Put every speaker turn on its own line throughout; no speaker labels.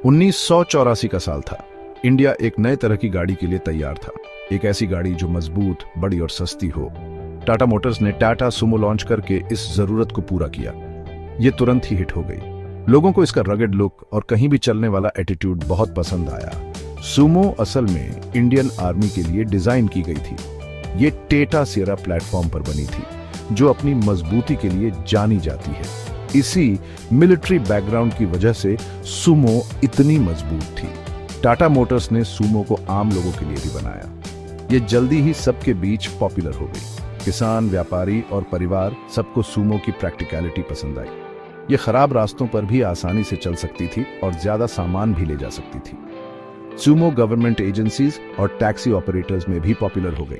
1984 का साल था। इंडिया एक नए तरह की गाड़ी के लिए तैयार था, एक ऐसी गाड़ी जो मजबूत, बड़ी और सस्ती हो। टाटा मोटर्स ने टाटा सुमो लॉन्च करके इस जरूरत को पूरा किया। ये तुरंत ही हिट हो गई। लोगों को इसका रगड लुक और कहीं भी चलने वाला एटीट्यूड बहुत पसंद आया। सुमो असल में इंडियन आर्मी के लिए डिजाइन की गई थी। ये टेटा सियरा प्लेटफॉर्म पर बनी थी, जो अपनी मजबूती के लिए जानी जाती है। इसी मिलिट्री बैकग्राउंड की वजह से सुमो इतनी मजबूत थी। टाटा मोटर्स ने सुमो को आम लोगों के लिए भी बनाया। ये जल्दी ही सबके बीच पॉपुलर हो गई। किसान, व्यापारी और परिवार सबको सुमो की प्रैक्टिकलिटी पसंद आई। ये खराब रास्तों पर भी आसानी से चल सकती थी और ज्यादा सामान भी ले जा सकती थी। सुमो गवर्नमेंट एजेंसीज और टैक्सी ऑपरेटर्स में भी पॉपुलर हो गई।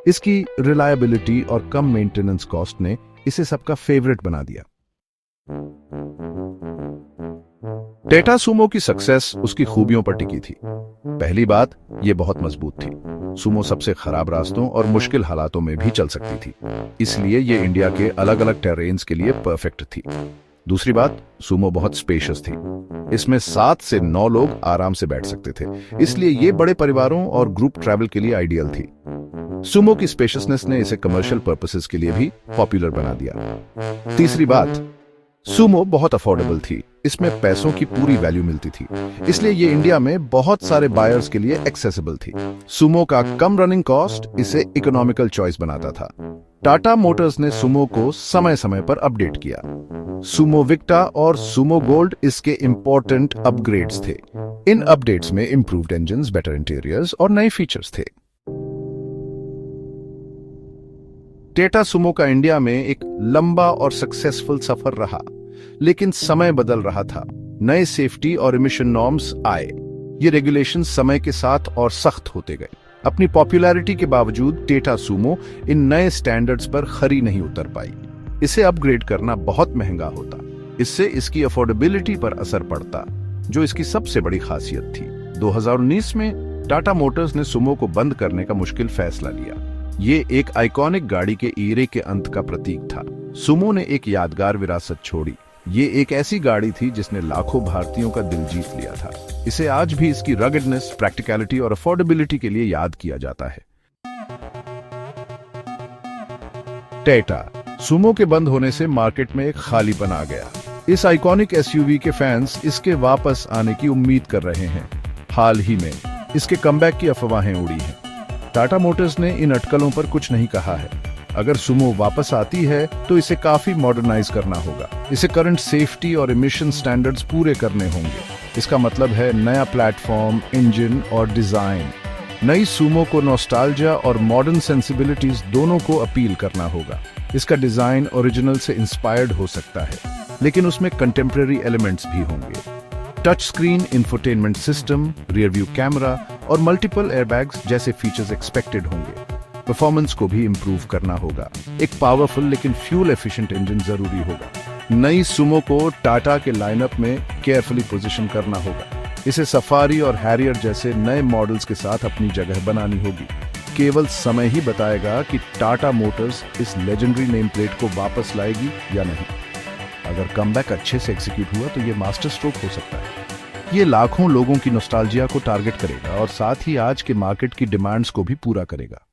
इसकी रिलायबिलिटी और कम मेंटेनेंस कॉस्ट ने इसे सबका फेवरेट बना दिया। टाटा सुमो की सक्सेस उसकी खूबियों पर टिकी थी। पहली बात, ये बहुत मजबूत थी। सुमो सबसे खराब रास्तों और मुश्किल हालातों में भी चल सकती थी, इसलिए ये इंडिया के अलग अलग टेरेन्स के लिए परफेक्ट थी। दूसरी बात, सुमो बहुत स्पेशियस थी। इसमें 7 से 9 लोग आराम से बैठ सकते थे, इसलिए ये बड़े परिवारों और ग्रुप ट्रैवल के लिए आइडियल थी। सुमो की स्पेशियसनेस ने इसे कमर्शियल पर्पसेस के लिए भी पॉपुलर बना दिया। तीसरी बात, सुमो बहुत अफोर्डेबल थी। इसमें पैसों की पूरी वैल्यू मिलती थी, इसलिए ये इंडिया में बहुत सारे बायर्स के लिए एक्सेसिबल थी। सुमो का कम रनिंग कॉस्ट इसे इकोनॉमिकल चॉइस बनाता था। टाटा मोटर्स ने सुमो को समय समय पर अपडेट किया। सुमो विक्टा और सुमो गोल्ड इसके इंपॉर्टेंट अपग्रेड्स थे। इन अपडेट्स में इंप्रूव्ड इंजन्स, बेटर इंटीरियर्स और नए फीचर्स थे। टाटा सुमो का इंडिया में एक लंबा और सक्सेसफुल सफर रहा, लेकिन समय बदल रहा था। नए सेफ्टी और इमिशन नॉर्म्स आए। ये रेगुलेशन समय के साथ और सख्त होते गए। अपनी पॉपुलैरिटी के बावजूद टाटा सुमो इन नए स्टैंडर्ड्स पर खरी नहीं उतर पाई। इसे अपग्रेड करना बहुत महंगा होता। इससे इसकी अफोर्डेबिलिटी पर असर पड़ता, जो इसकी सबसे बड़ी खासियत थी। 2019 में टाटा मोटर्स ने सुमो को बंद करने का मुश्किल फैसला लिया। ये एक आइकॉनिक गाड़ी के ईरे के अंत का प्रतीक था। सुमो ने एक यादगार विरासत छोड़ी। ये एक ऐसी गाड़ी थी जिसने लाखों भारतीयों का दिल जीत लिया था। इसे आज भी इसकी रगडनेस, प्रैक्टिकलिटी और अफोर्डेबिलिटी के लिए याद किया जाता है। टाटा सुमो के बंद होने से मार्केट में एक खालीपन आ गया। इस आइकॉनिक एसयूवी के फैंस इसके वापस आने की उम्मीद कर रहे हैं। हाल ही में इसके कमबैक की अफवाहें उड़ी हैं। टाटा मोटर्स ने इन अटकलों पर कुछ नहीं कहा है। अगर सुमो वापस आती है तो इसे काफी मॉडर्नाइज करना होगा। इसे करंट सेफ्टी और इमिशन स्टैंडर्ड्स पूरे करने होंगे। इसका मतलब है नया प्लेटफॉर्म, इंजन और डिजाइन। नई सुमो को नॉस्टैल्जिया और मॉडर्न सेंसिबिलिटीज दोनों को अपील करना होगा। इसका डिजाइन ओरिजिनल से इंस्पायर्ड हो सकता है, लेकिन उसमें कंटेम्परेरी एलिमेंट्स भी होंगे। Touch screen, infotainment system, rear view camera और मल्टीपल एयरबैग्स जैसे फीचर्स एक्सपेक्टेड होंगे। परफॉर्मेंस को भी इंप्रूव करना होगा। एक पावरफुल लेकिन फ्यूल एफिशिएंट इंजन जरूरी होगा। नई सुमो को टाटा के लाइनअप में केयरफुली पोजीशन करना होगा। इसे सफारी और हैरियर जैसे नए मॉडल्स के साथ अपनी जगह बनानी होगी। केवल समय ही बताएगा कि टाटा मोटर्स इस लेजेंडरी नेम प्लेट को वापस लाएगी या नहीं। अगर कमबैक अच्छे से एग्जीक्यूट हुआ तो ये मास्टर स्ट्रोक हो सकता है। ये लाखों लोगों की नॉस्टैल्जिया को टारगेट करेगा और साथ ही आज के मार्केट की डिमांड्स को भी पूरा करेगा।